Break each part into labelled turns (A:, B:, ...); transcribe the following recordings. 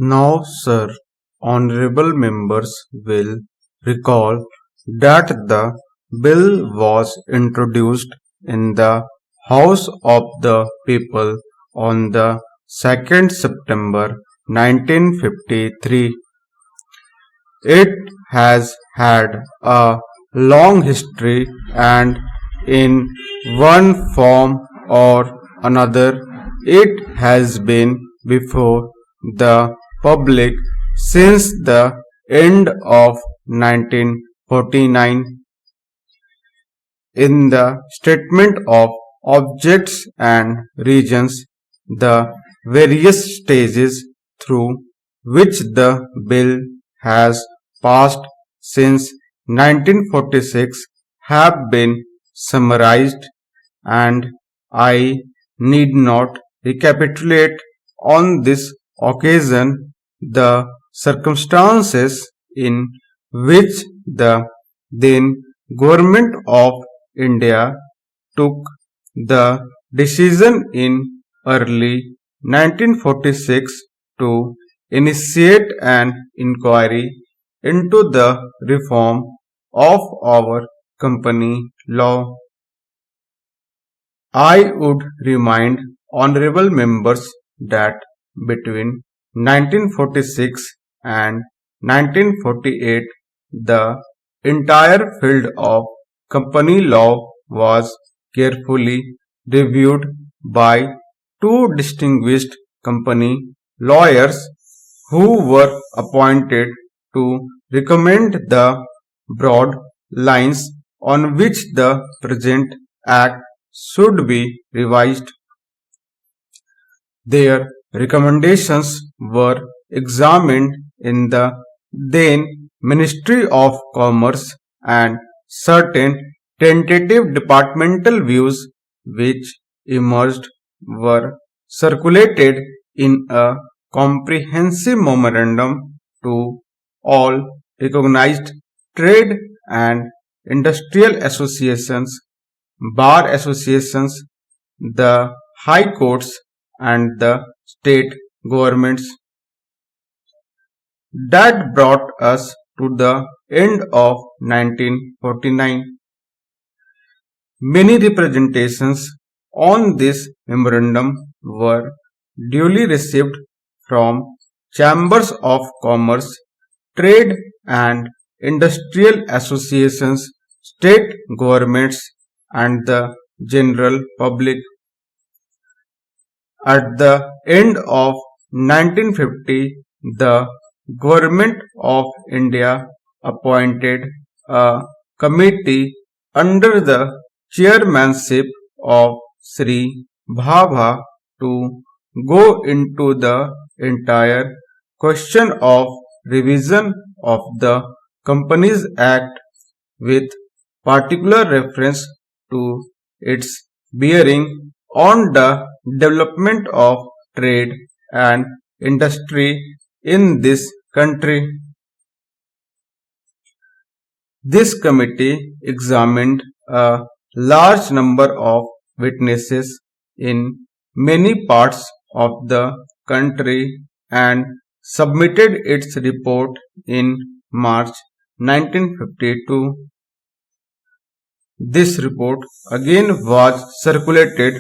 A: Now, sir, honorable members will recall that the bill was introduced in the House of the People on the 2nd September 1953. It has had a long history and in one form or another it has been before the public since the end of 1949. In the Statement of Objects and Regions, the various stages through which the bill has passed since 1946 have been summarized, and I need not recapitulate on this occasion the circumstances in which the then Government of India took the decision in early 1946 to initiate an inquiry into the reform of our company law. I would remind honorable members that between 1946 and 1948 the entire field of company law was carefully reviewed by two distinguished company lawyers who were appointed to recommend the broad lines on which the present act should be revised. Their recommendations were examined in the then Ministry of Commerce, and certain tentative departmental views which emerged were circulated in a comprehensive memorandum to all recognized trade and industrial associations, bar associations, the high courts, and the state governments. That brought us to the end of 1949. Many representations on this memorandum were duly received from chambers of commerce, trade and industrial associations, state governments, and the general public. At the end of 1950, the Government of India appointed a committee under the chairmanship of Sri Bhabha to go into the entire question of revision of the Companies Act with particular reference to its bearing on the development of trade and industry in this country. This committee examined a large number of witnesses in many parts of the country and submitted its report in March 1952. This report again was circulated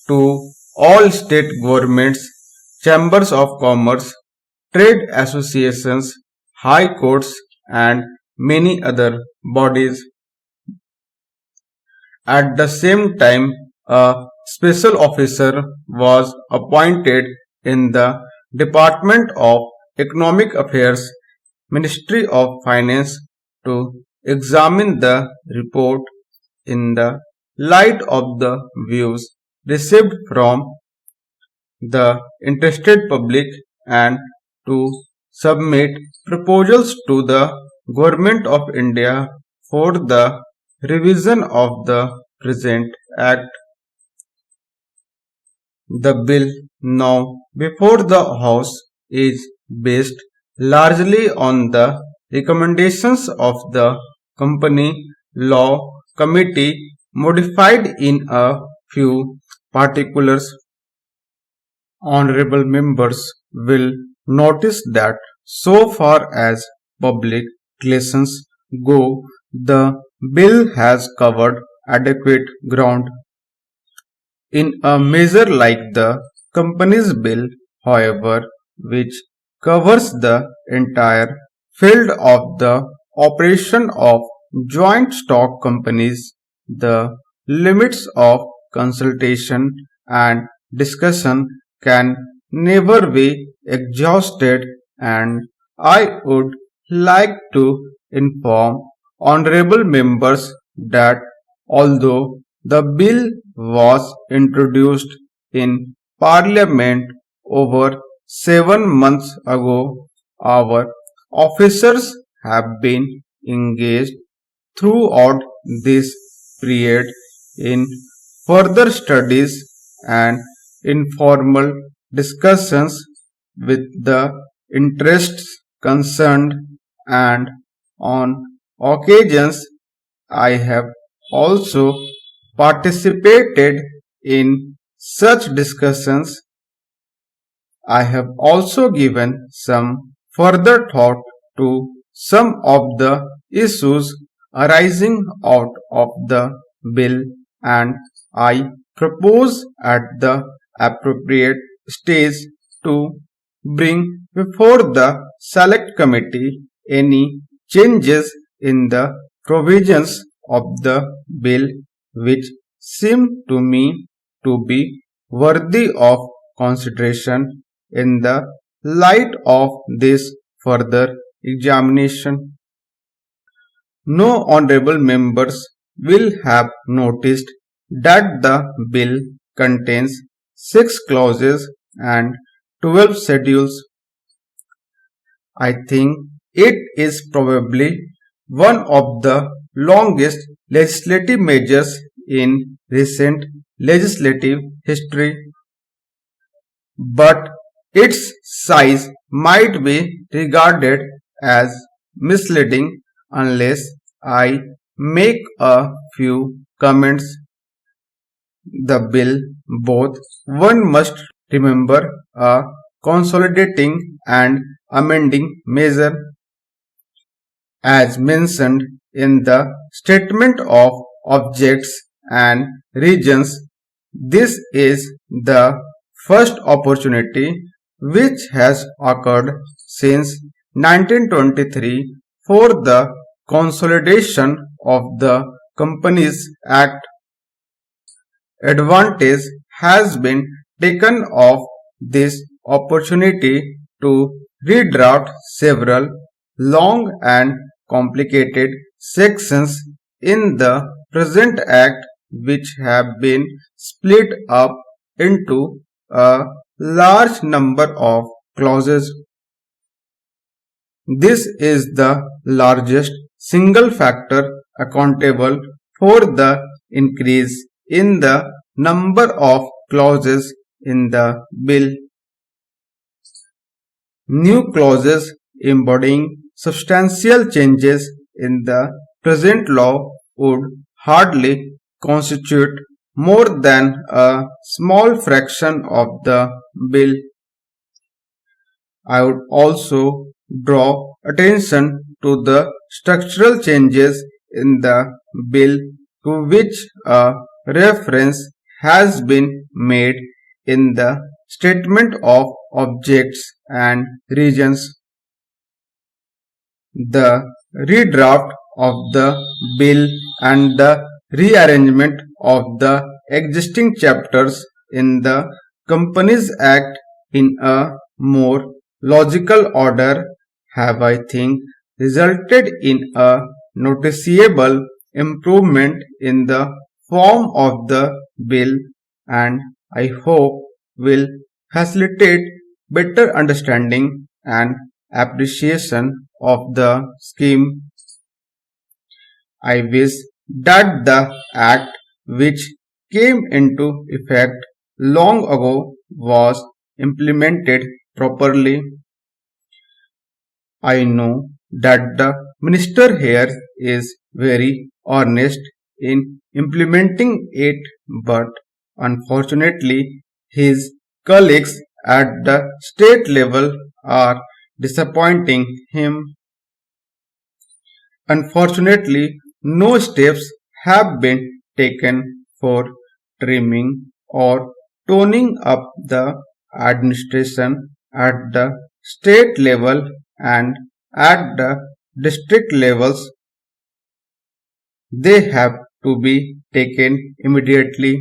A: to all state governments, chambers of commerce, trade associations, high courts, and many other bodies. At the same time, a special officer was appointed in the Department of Economic Affairs, Ministry of Finance, to examine the report in the light of the views received from the interested public and to submit proposals to the Government of India for the revision of the present Act. The bill now before the House is based largely on the recommendations of the Company Law Committee, modified in a few particulars. Honorable members will noticed that so far as public relations go, the bill has covered adequate ground. In a measure like the Companies Bill, however, which covers the entire field of the operation of joint stock companies, the limits of consultation and discussion can never be exhausted, and I would like to inform honorable members that although the bill was introduced in Parliament over 7 months ago. Our officers have been engaged throughout this period in further studies and informal discussions with the interests concerned, and on occasions I have also participated in such discussions. I have also given some further thought to some of the issues arising out of the bill, and I propose at the appropriate stage to bring before the Select Committee any changes in the provisions of the bill which seem to me to be worthy of consideration in the light of this further examination. No honorable members will have noticed that the bill contains 6 clauses and 12 schedules. I think it is probably one of the longest legislative measures in recent legislative history, but its size might be regarded as misleading unless I make a few comments. The bill both one must remember a consolidating and amending measure as mentioned in the statement of objects and regions. This is the first opportunity which has occurred since 1923 for the consolidation of the Companies Act. Advantage has been taken of this opportunity to redraft several long and complicated sections in the present Act which have been split up into a large number of clauses. This is the largest single factor accountable for the increase in the number of clauses in the bill. New clauses embodying substantial changes in the present law would hardly constitute more than a small fraction of the bill. I would also draw attention to the structural changes in the bill to which a reference has been made in the statement of objects and regions. The redraft of the bill and the rearrangement of the existing chapters in the Companies Act in a more logical order have, I think, resulted in a noticeable improvement in the form of the bill, and I hope will facilitate better understanding and appreciation of the scheme. I wish that the Act, which came into effect long ago, was implemented properly. I know that the minister here is very earnest in implementing it, but unfortunately his colleagues at the state level are disappointing him. Unfortunately, no steps have been taken for trimming or toning up the administration at the state level and at the district levels. They have to be taken immediately.